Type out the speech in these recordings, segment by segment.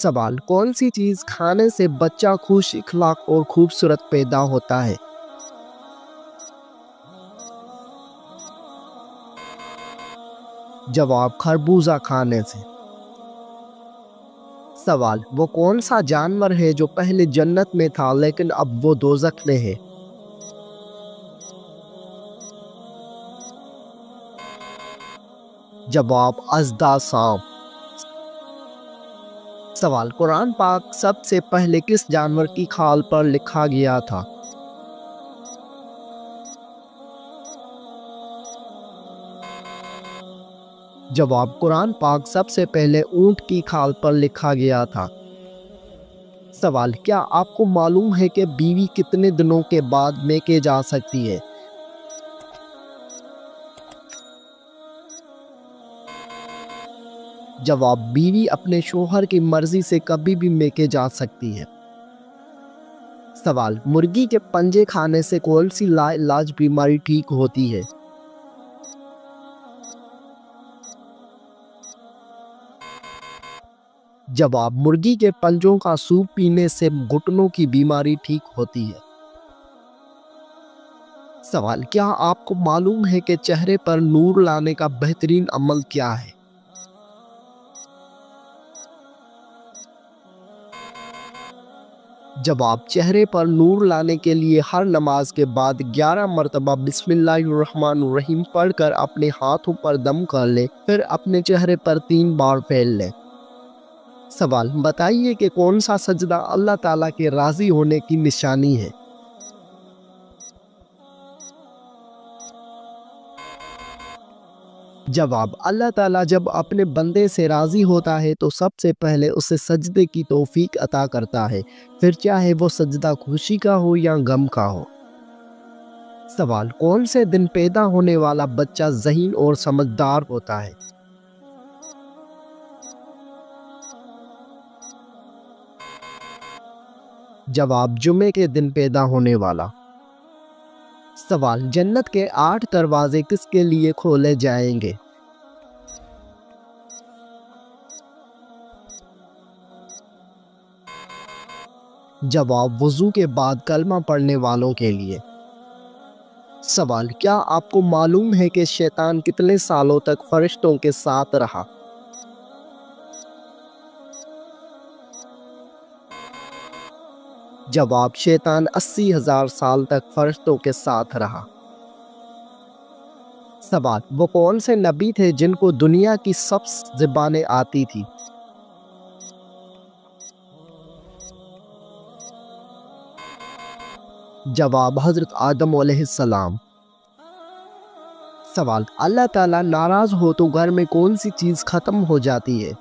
سوال: کون سی چیز کھانے سے بچہ خوش اخلاق اور خوبصورت پیدا ہوتا ہے؟ جواب: خربوزہ کھانے سے۔ سوال: وہ کون سا جانور ہے جو پہلے جنت میں تھا لیکن اب وہ دوزخ میں ہے؟ جواب: اژدھا سانپ۔ سوال: قرآن پاک سب سے پہلے کس جانور کی کھال پر لکھا گیا تھا؟ جواب: قرآن پاک سب سے پہلے اونٹ کی کھال پر لکھا گیا تھا۔ سوال: کیا آپ کو معلوم ہے کہ بیوی کتنے دنوں کے بعد میکے جا سکتی ہے؟ جواب: بیوی اپنے شوہر کی مرضی سے کبھی بھی میکے جا سکتی ہے۔ سوال: مرغی کے پنجے کھانے سے کون سی لا علاج بیماری ٹھیک ہوتی ہے؟ جواب: مرغی کے پنجوں کا سوپ پینے سے گھٹنوں کی بیماری ٹھیک ہوتی ہے۔ سوال: کیا آپ کو معلوم ہے کہ چہرے پر نور لانے کا بہترین عمل کیا ہے؟ جواب: چہرے پر نور لانے کے لیے ہر نماز کے بعد 11 مرتبہ بسم اللہ الرحمن الرحیم پڑھ کر اپنے ہاتھوں پر دم کر لے، پھر اپنے چہرے پر 3 بار پھیر لے۔ سوال: بتائیے کہ کون سا سجدہ اللہ تعالیٰ کے راضی ہونے کی نشانی ہے؟ جواب: اللہ تعالیٰ جب اپنے بندے سے راضی ہوتا ہے تو سب سے پہلے اسے سجدے کی توفیق عطا کرتا ہے، پھر چاہے وہ سجدہ خوشی کا ہو یا غم کا ہو۔ سوال: کون سے دن پیدا ہونے والا بچہ ذہین اور سمجھدار ہوتا ہے؟ جواب: جمعے کے دن پیدا ہونے والا۔ سوال: جنت کے 8 دروازے کس کے لیے کھولے جائیں گے؟ جواب: وضو کے بعد کلمہ پڑھنے والوں کے لیے۔ سوال: کیا آپ کو معلوم ہے کہ شیطان کتنے سالوں تک فرشتوں کے ساتھ رہا؟ جواب: شیطان 80,000 سال تک فرشتوں کے ساتھ رہا۔ سوال: وہ کون سے نبی تھے جن کو دنیا کی سب زبانیں آتی تھی؟ جواب: حضرت آدم علیہ السلام۔ سوال: اللہ تعالیٰ ناراض ہو تو گھر میں کون سی چیز ختم ہو جاتی ہے؟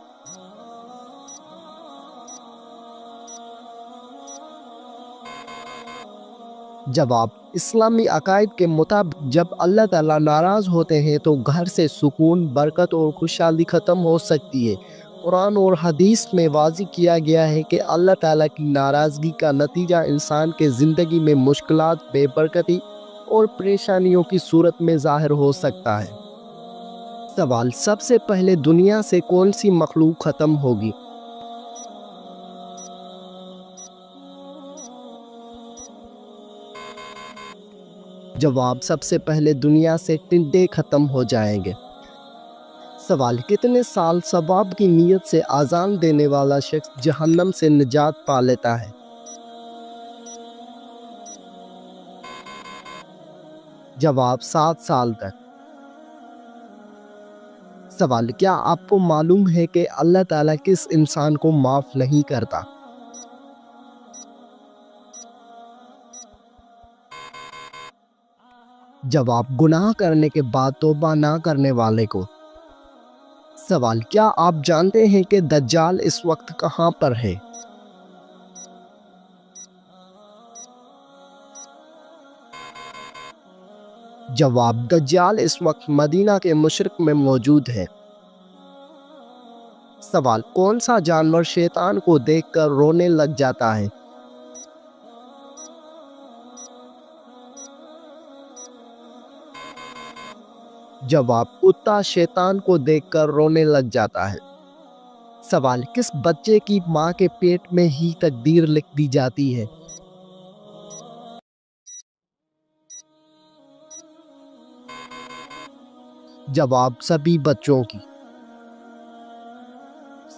جواب: اسلامی عقائد کے مطابق جب اللہ تعالیٰ ناراض ہوتے ہیں تو گھر سے سکون، برکت اور خوشحالی ختم ہو سکتی ہے۔ قرآن اور حدیث میں واضح کیا گیا ہے کہ اللہ تعالیٰ کی ناراضگی کا نتیجہ انسان کے زندگی میں مشکلات، بے برکتی اور پریشانیوں کی صورت میں ظاہر ہو سکتا ہے۔ سوال: سب سے پہلے دنیا سے کون سی مخلوق ختم ہوگی؟ جواب: سب سے پہلے دنیا سے ٹڈے ختم ہو جائیں گے۔ سوال: کتنے سال ثواب کی نیت سے اذان دینے والا شخص جہنم سے نجات پا لیتا ہے؟ جواب: 7 سال تک۔ سوال: کیا آپ کو معلوم ہے کہ اللہ تعالیٰ کس انسان کو معاف نہیں کرتا؟ جواب: گناہ کرنے کے بعد توبہ نہ کرنے والے کو۔ سوال: کیا آپ جانتے ہیں کہ دجال اس وقت کہاں پر ہے؟ جواب: دجال اس وقت مدینہ کے مشرق میں موجود ہے۔ سوال: کون سا جانور شیطان کو دیکھ کر رونے لگ جاتا ہے؟ جواب: کتا شیطان کو دیکھ کر رونے لگ جاتا ہے۔ سوال، کس بچے کی ماں کے پیٹ میں ہی تقدیر لکھ دی جاتی ہے؟ جواب، سبھی بچوں کی۔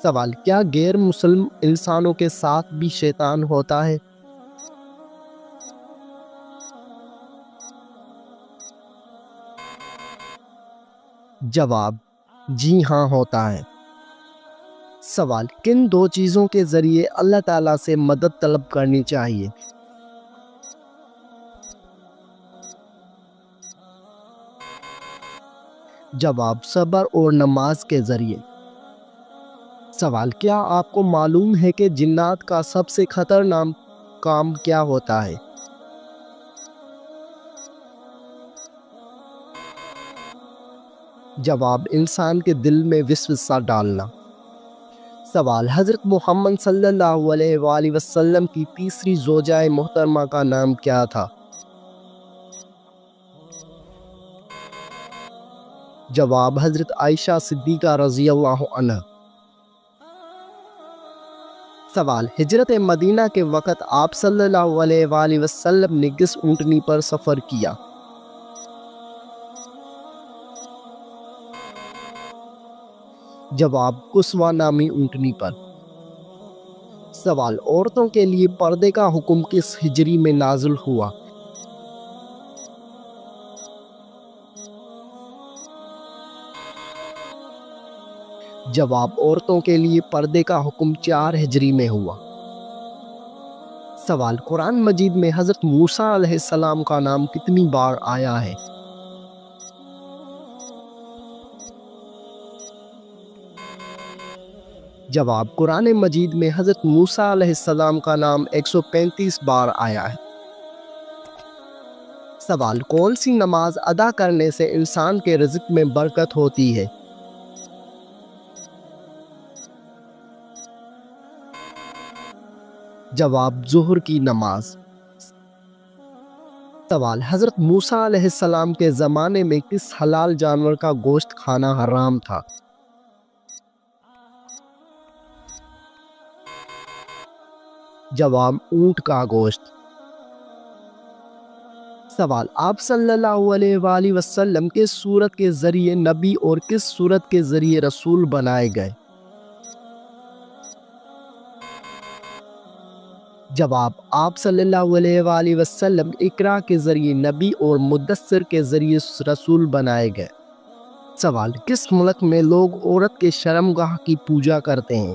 سوال، کیا غیر مسلم انسانوں کے ساتھ بھی شیطان ہوتا ہے؟ جواب، جی ہاں ہوتا ہے۔ سوال، کن دو چیزوں کے ذریعے اللہ تعالیٰ سے مدد طلب کرنی چاہیے؟ جواب، صبر اور نماز کے ذریعے۔ سوال، کیا آپ کو معلوم ہے کہ جنات کا سب سے خطرناک کام کیا ہوتا ہے؟ جواب، انسان کے دل میں وسوسہ ڈالنا۔ سوال، حضرت محمد صلی اللہ علیہ وآلہ وسلم کی تیسری زوجہ محترمہ کا نام کیا تھا؟ جواب، حضرت عائشہ صدیقہ رضی اللہ عنہا۔ سوال، ہجرت مدینہ کے وقت آپ صلی اللہ علیہ وآلہ وسلم نے کس اونٹنی پر سفر کیا؟ جواب، قصوہ نامی اونٹنی پر۔ سوال، عورتوں کے لیے پردے کا حکم کس ہجری میں نازل ہوا؟ جواب، عورتوں کے لیے پردے کا حکم 4 ہجری میں ہوا۔ سوال، قرآن مجید میں حضرت موسیٰ علیہ السلام کا نام کتنی بار آیا ہے؟ جواب، قرآن مجید میں حضرت موسیٰ علیہ السلام کا نام 135 بار آیا ہے۔ سوال، کون سی نماز ادا کرنے سے انسان کے رزق میں برکت ہوتی ہے؟ جواب، ظہر کی نماز۔ سوال، حضرت موسیٰ علیہ السلام کے زمانے میں کس حلال جانور کا گوشت کھانا حرام تھا؟ جواب، اونٹ کا گوشت۔ سوال، آپ صلی اللہ علیہ وآلہ وسلم کس سورت کے ذریعے نبی اور کس سورت کے ذریعے رسول بنائے گئے؟ جواب، آپ صلی اللہ علیہ وآلہ وسلم اقرا کے ذریعے نبی اور مدثر کے ذریعے رسول بنائے گئے۔ سوال، کس ملک میں لوگ عورت کے شرمگاہ کی پوجا کرتے ہیں؟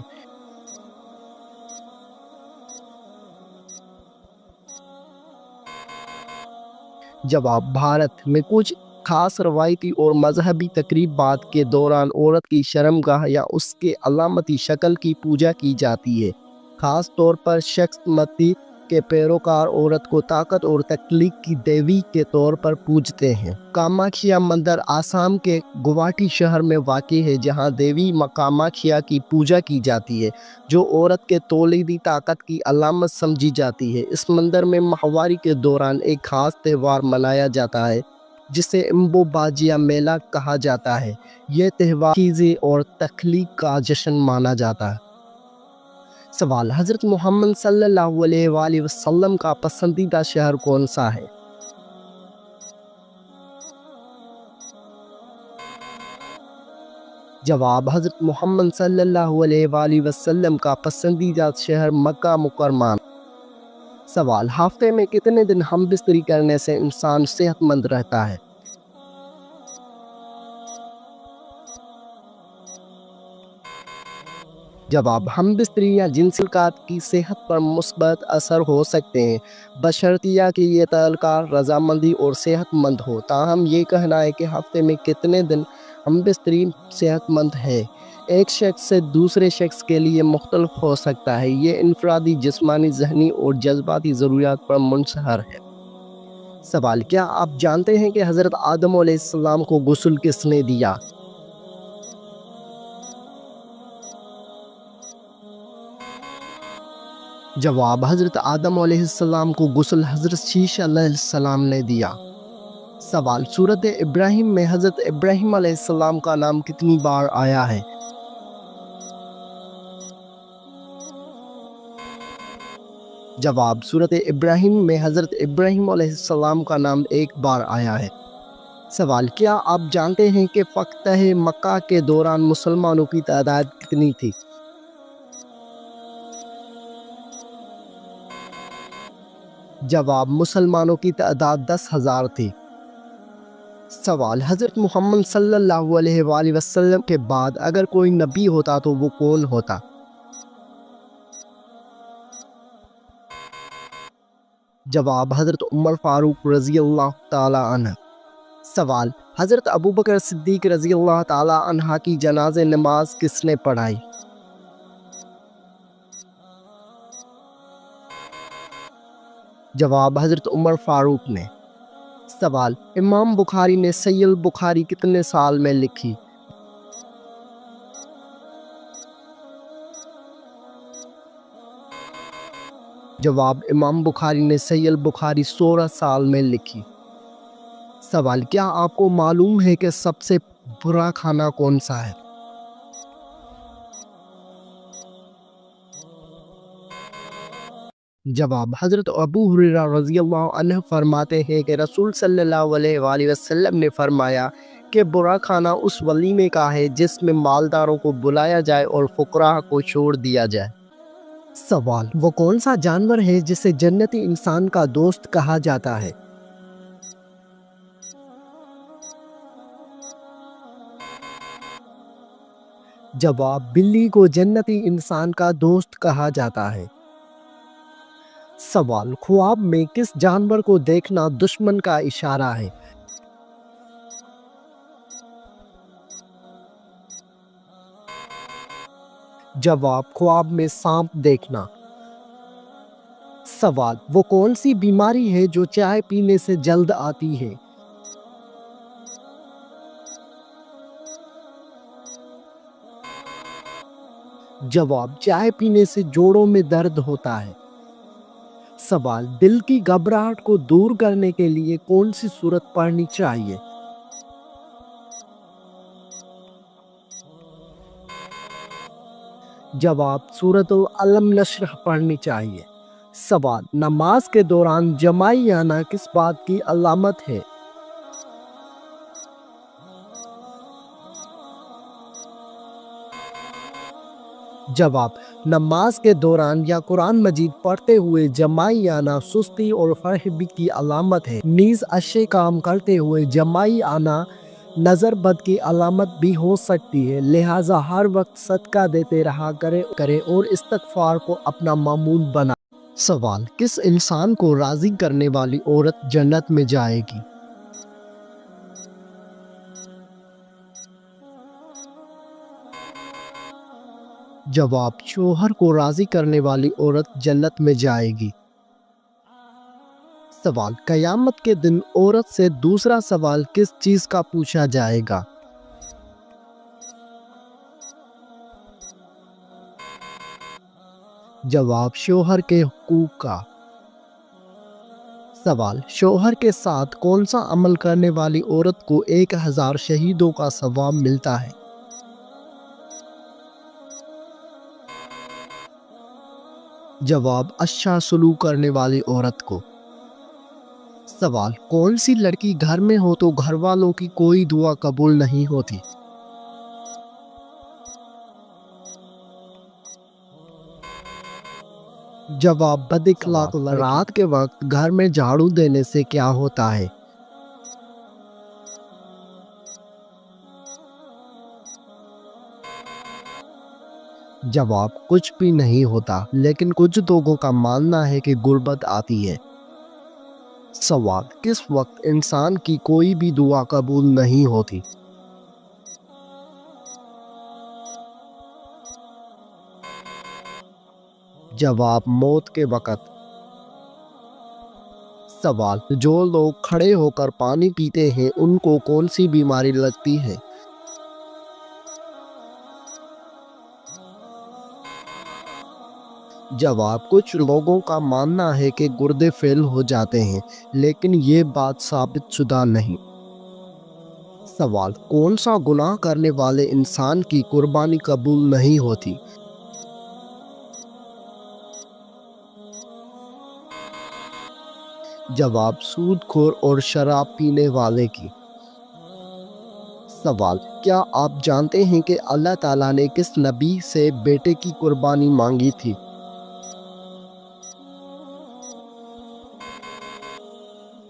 جواب، بھارت میں کچھ خاص روایتی اور مذہبی تقریبات کے دوران عورت کی شرمگاہ یا اس کے علامتی شکل کی پوجا کی جاتی ہے۔ خاص طور پر شخص متی کے پیروکار عورت کو طاقت اور تخلیق کی دیوی کے طور پر پوجتے ہیں۔ کاماکھیا مندر آسام کے گوہاٹی شہر میں واقع ہے، جہاں دیوی کاماکھیا کی پوجا کی جاتی ہے، جو عورت کے تولیدی طاقت کی علامت سمجھی جاتی ہے۔ اس مندر میں ماہواری کے دوران ایک خاص تہوار منایا جاتا ہے جسے امبو باجیا میلہ کہا جاتا ہے۔ یہ تہوار چیزیں اور تخلیق کا جشن مانا جاتا ہے۔ سوال، حضرت محمد صلی اللہ علیہ وآلہ وسلم کا پسندیدہ شہر کون سا ہے؟ جواب، حضرت محمد صلی اللہ علیہ وآلہ وسلم کا پسندیدہ شہر مکہ مکرمہ۔ سوال، ہفتے میں کتنے دن ہم بستری کرنے سے انسان صحت مند رہتا ہے؟ جواب، ہم بستری یا جنسی تعلقات کی صحت پر مثبت اثر ہو سکتے ہیں، بشرطیہ کہ یہ تعلقات رضامندی اور صحت مند ہو۔ تاہم یہ کہنا ہے کہ ہفتے میں کتنے دن ہم بستری صحت مند ہے، ایک شخص سے دوسرے شخص کے لیے مختلف ہو سکتا ہے۔ یہ انفرادی جسمانی، ذہنی اور جذباتی ضروریات پر منحصر ہے۔ سوال، کیا آپ جانتے ہیں کہ حضرت آدم علیہ السلام کو غسل کس نے دیا؟ جواب، حضرت آدم علیہ السلام کو غسل حضرت شیش علیہ السلام نے دیا۔ سوال، سورۃ ابراہیم میں حضرت ابراہیم علیہ السلام کا نام کتنی بار آیا ہے؟ جواب سورۃ ابراہیم میں حضرت ابراہیم علیہ السلام کا نام ایک بار آیا ہے۔ سوال، کیا آپ جانتے ہیں کہ فتح مکہ کے دوران مسلمانوں کی تعداد کتنی تھی؟ جواب، مسلمانوں کی تعداد 10,000 تھی۔ سوال، حضرت محمد صلی اللہ علیہ وآلہ وسلم کے بعد اگر کوئی نبی ہوتا تو وہ کون ہوتا؟ جواب، حضرت عمر فاروق رضی اللہ تعالی عنہ۔ سوال، حضرت ابوبکر صدیق رضی اللہ تعالی عنہ کی جنازہ نماز کس نے پڑھائی؟ جواب، حضرت عمر فاروق نے۔ سوال، امام بخاری نے صحیح البخاری کتنے سال میں لکھی؟ جواب، امام بخاری نے صحیح البخاری 16 سال میں لکھی۔ سوال، کیا آپ کو معلوم ہے کہ سب سے برا کھانا کون سا ہے؟ جواب، حضرت ابو ہریرہ رضی اللہ عنہ فرماتے ہیں کہ رسول صلی اللہ علیہ وآلہ وسلم نے فرمایا کہ برا کھانا اس ولیمے کا ہے جس میں مالداروں کو بلایا جائے اور فقراء کو چھوڑ دیا جائے۔ سوال، وہ کون سا جانور ہے جسے جنتی انسان کا دوست کہا جاتا ہے؟ جواب، بلی کو جنتی انسان کا دوست کہا جاتا ہے۔ سوال، خواب میں کس جانور کو دیکھنا دشمن کا اشارہ ہے؟ جواب، خواب میں سانپ دیکھنا۔ سوال، وہ کون سی بیماری ہے جو چائے پینے سے جلد آتی ہے؟ جواب، چائے پینے سے جوڑوں میں درد ہوتا ہے۔ سوال، دل کی گھبراہٹ کو دور کرنے کے لیے کون سی سورت پڑھنی چاہیے؟ جواب، سورۃ الم نشرح پڑھنی چاہیے۔ سوال، نماز کے دوران جمائی آنا کس بات کی علامت ہے؟ جواب، نماز کے دوران یا قرآن مجید پڑھتے ہوئے جمائی آنا سستی اور فرحبی کی علامت ہے، نیز اچھے کام کرتے ہوئے جمائی آنا نظر بد کی علامت بھی ہو سکتی ہے، لہٰذا ہر وقت صدقہ دیتے رہا کرے اور استغفار کو اپنا معمول بنا۔ سوال، کس انسان کو راضی کرنے والی عورت جنت میں جائے گی؟ جواب، شوہر کو راضی کرنے والی عورت جنت میں جائے گی۔ سوال، قیامت کے دن عورت سے دوسرا سوال کس چیز کا پوچھا جائے گا؟ جواب، شوہر کے حقوق کا۔ سوال، شوہر کے ساتھ کون سا عمل کرنے والی عورت کو 1000 شہیدوں کا ثواب ملتا ہے؟ جواب، اچھا سلوک کرنے والی عورت کو۔ سوال، کون سی لڑکی گھر میں ہو تو گھر والوں کی کوئی دعا قبول نہیں ہوتی؟ جواب، بد اخلاق لڑکی۔ رات کے وقت گھر میں جھاڑو دینے سے کیا ہوتا ہے؟ جواب، کچھ بھی نہیں ہوتا، لیکن کچھ لوگوں کا ماننا ہے کہ غربت آتی ہے۔ سوال، کس وقت انسان کی کوئی بھی دعا قبول نہیں ہوتی؟ جواب، موت کے وقت۔ سوال، جو لوگ کھڑے ہو کر پانی پیتے ہیں ان کو کون سی بیماری لگتی ہے؟ جواب، کچھ لوگوں کا ماننا ہے کہ گردے فیل ہو جاتے ہیں، لیکن یہ بات ثابت شدہ نہیں۔ سوال، کون سا گناہ کرنے والے انسان کی قربانی قبول نہیں ہوتی؟ جواب سود خور اور شراب پینے والے کی۔ سوال، کیا آپ جانتے ہیں کہ اللہ تعالیٰ نے کس نبی سے بیٹے کی قربانی مانگی تھی؟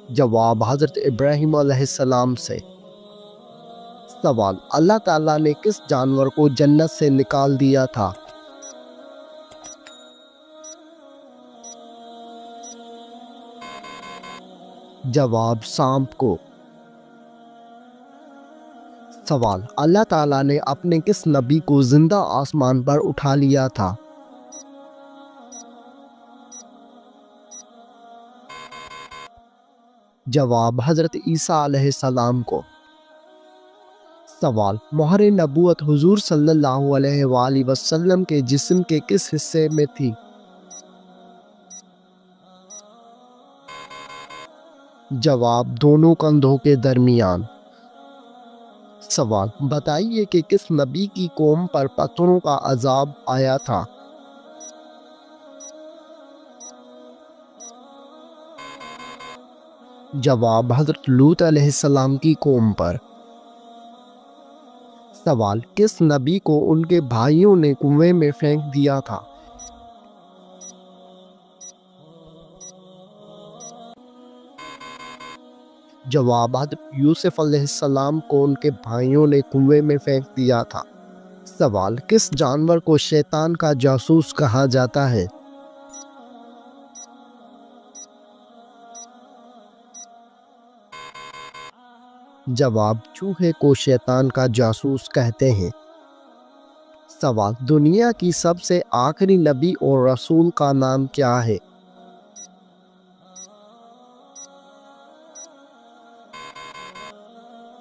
جواب حضرت ابراہیم علیہ السلام سے۔ سوال، اللہ تعالیٰ نے کس جانور کو جنت سے نکال دیا تھا؟ جواب سانپ کو۔ سوال، اللہ تعالیٰ نے اپنے کس نبی کو زندہ آسمان پر اٹھا لیا تھا؟ جواب حضرت عیسیٰ علیہ السلام کو۔ سوال، مہر نبوت حضور صلی اللہ علیہ وآلہ وسلم کے جسم کے کس حصے میں تھی؟ جواب دونوں کندھوں کے درمیان۔ سوال، بتائیے کہ کس نبی کی قوم پر پتھروں کا عذاب آیا تھا؟ جواب حضرت لوط علیہ السلام کی قوم پر۔ سوال، کس نبی کو ان کے بھائیوں نے کنویں میں پھینک دیا تھا؟ جواب حضرت یوسف علیہ السلام کو ان کے بھائیوں نے کنویں میں پھینک دیا تھا۔ سوال، کس جانور کو شیطان کا جاسوس کہا جاتا ہے؟ جواب چوہے کو شیطان کا جاسوس کہتے ہیں۔ سوال، دنیا کی سب سے آخری نبی اور رسول کا نام کیا ہے؟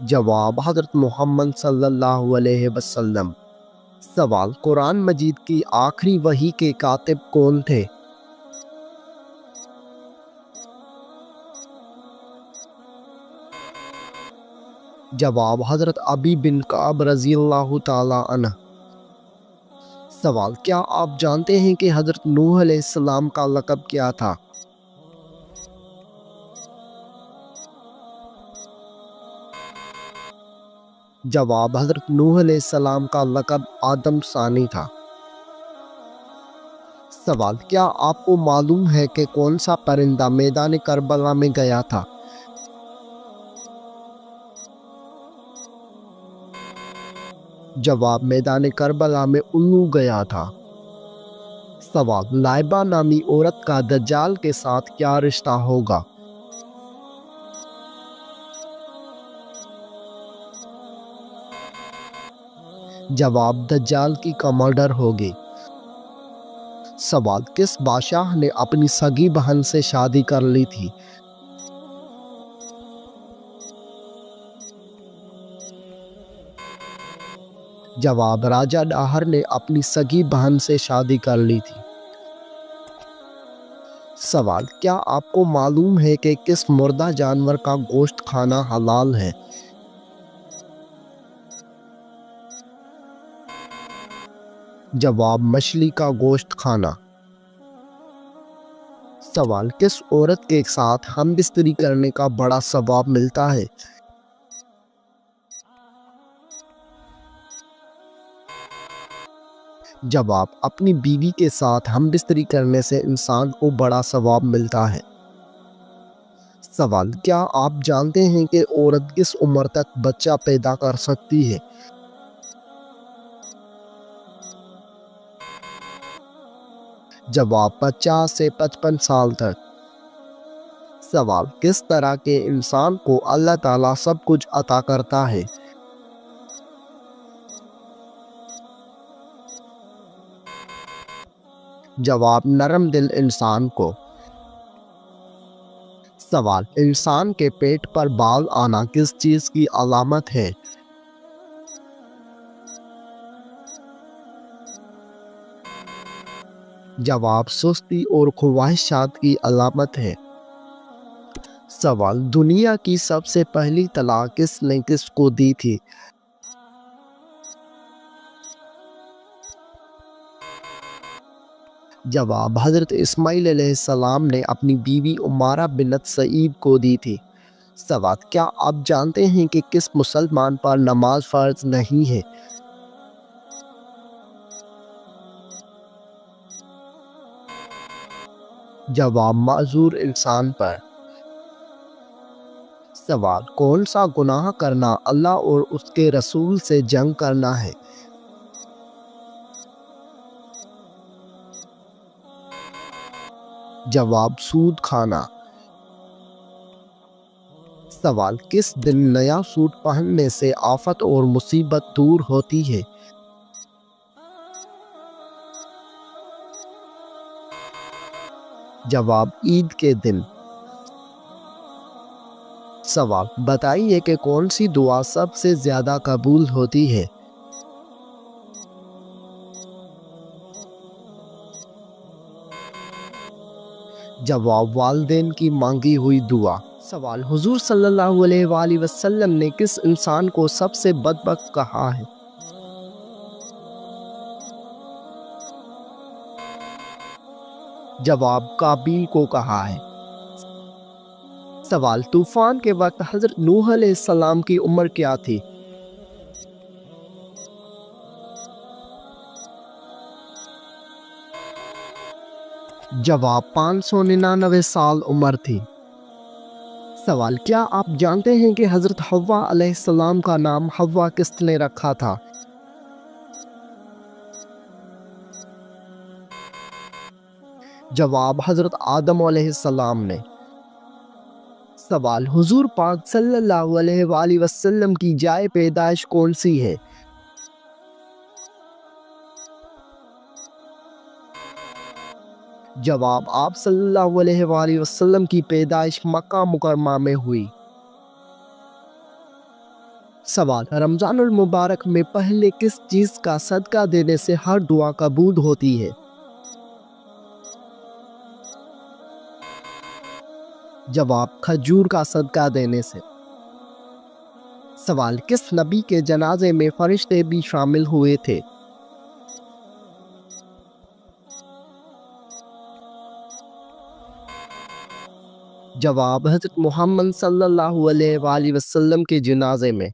جواب حضرت محمد صلی اللہ علیہ وسلم۔ سوال، قرآن مجید کی آخری وحی کے کاتب کون تھے؟ جواب حضرت ابی بن کعب رضی اللہ تعالی عنہ۔ سوال، کیا آپ جانتے ہیں کہ حضرت نوح علیہ السلام کا لقب کیا تھا؟ جواب حضرت نوح علیہ السلام کا لقب آدم ثانی تھا۔ سوال، کیا آپ کو معلوم ہے کہ کون سا پرندہ میدان کربلا میں گیا تھا؟ جواب میدان کربلا میں الو گیا تھا۔ سوال، لائبہ نامی عورت کا دجال کے ساتھ کیا رشتہ ہوگا؟ جواب دجال کی کمانڈر ہوگی۔ سوال، کس بادشاہ نے اپنی سگی بہن سے شادی کر لی تھی؟ جواب راجہ ڈاہر نے اپنی سگی بہن سے شادی کر لی تھی۔ سوال، کیا آپ کو معلوم ہے کہ کس مردہ جانور کا گوشت کھانا حلال ہے؟ جواب مچھلی کا گوشت کھانا۔ سوال، کس عورت کے ساتھ ہم بستری کرنے کا بڑا ثواب ملتا ہے؟ جواب اپنی بیوی کے ساتھ ہم بستری کرنے سے انسان کو بڑا ثواب ملتا ہے۔ سوال، کیا آپ جانتے ہیں کہ عورت کس عمر تک بچہ پیدا کر سکتی ہے؟ جواب 50 سے 55 سال تک۔ سوال، کس طرح کے انسان کو اللہ تعالیٰ سب کچھ عطا کرتا ہے؟ جواب نرم دل انسان کو۔ سوال، انسان کے پیٹ پر بال آنا کس چیز کی علامت ہے؟ جواب سستی اور خواہشات کی علامت ہے۔ سوال، دنیا کی سب سے پہلی طلاق کس نے کس کو دی تھی؟ جواب حضرت اسماعیل علیہ السلام نے اپنی بیوی عمارہ بنت سعید کو دی تھی۔ سوال، کیا آپ جانتے ہیں کہ کس مسلمان پر نماز فرض نہیں ہے؟ جواب معذور انسان پر۔ سوال، کون سا گناہ کرنا اللہ اور اس کے رسول سے جنگ کرنا ہے؟ جواب سود کھانا۔ سوال، کس دن نیا سوٹ پہننے سے آفت اور مصیبت دور ہوتی ہے؟ جواب عید کے دن۔ سوال، بتائیے کہ کون سی دعا سب سے زیادہ قبول ہوتی ہے؟ جواب والدین کی مانگی ہوئی دعا۔ سوال، حضور صلی اللہ علیہ وآلہ وسلم نے کس انسان کو سب سے بدبخت کہا ہے؟ جواب قابیل کو کہا ہے۔ سوال، طوفان کے وقت حضرت نوح علیہ السلام کی عمر کیا تھی؟ جواب 599 سال عمر تھی۔ سوال، کیا آپ جانتے ہیں کہ حضرت حوا علیہ السلام کا نام حوا کس نے رکھا تھا؟ جواب حضرت آدم علیہ السلام نے۔ سوال، حضور پاک صلی اللہ علیہ وآلہ وسلم کی جائے پیدائش کون سی ہے؟ جواب، آپ صلی اللہ علیہ وآلہ وسلم کی پیدائش مکہ مکرمہ میں ہوئی۔ سوال، رمضان المبارک میں پہلے کس چیز کا صدقہ دینے سے ہر دعا قبول ہوتی ہے؟ جواب، کھجور کا صدقہ دینے سے۔ سوال، کس نبی کے جنازے میں فرشتے بھی شامل ہوئے تھے؟ جواب، حضرت محمد صلی اللہ علیہ وآلہ وسلم کے جنازے میں۔